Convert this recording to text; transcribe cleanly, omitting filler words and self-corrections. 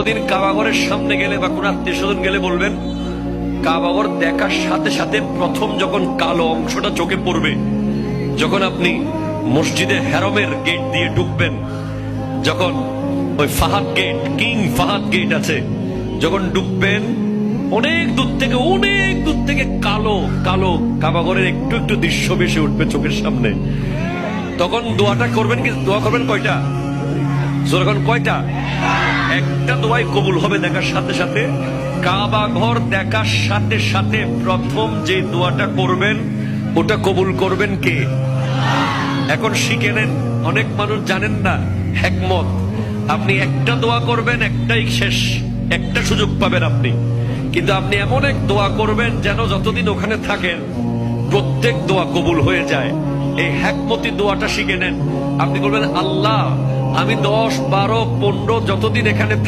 কোনদিন কাবাঘরের সামনে গেলে বা কোন আত্মীয় স্বজন গেলে বলবেন, কাবাঘর দেখার সাথে সাথে প্রথম যখন কালো অংশটা চোখে পড়বে, যখন আপনি মসজিদে হেরমের গেট দিয়ে ঢুকবেন, যখন ওই Fahad gate, king Fahad gate আছে, যখন ঢুকবেন অনেক দূর থেকে কালো কালো কাবাঘরের একটু একটু দৃশ্য ভেসে উঠবে চোখের সামনে। তখন দোয়াটা করবেন কি? দোয়া করবেন কয়টা? যখন কয়টা? একটা দোয়াই কবুল হবে দেখার সাথে সাথে। কাবা ঘর দেখার সাথে সাথে প্রথম যে দোয়াটা করবেন ওটা কবুল করবেন কে? এখন শিখে নেন, অনেক মানুষ জানেন না হিকমত। আপনি একটা দোয়া করবেন, একটাই শেষ, একটা সুযোগ পাবেন আপনি, কিন্তু আপনি এমন এক দোয়া করবেন যেন যতদিন ওখানে থাকেন প্রত্যেক দোয়া কবুল হয়ে যায়। এই হিকমতি দোয়াটা শিখে নেন। আপনি বলবেন, আল্লাহ আমি 10, 12, 15 যতদিন এখানে থাক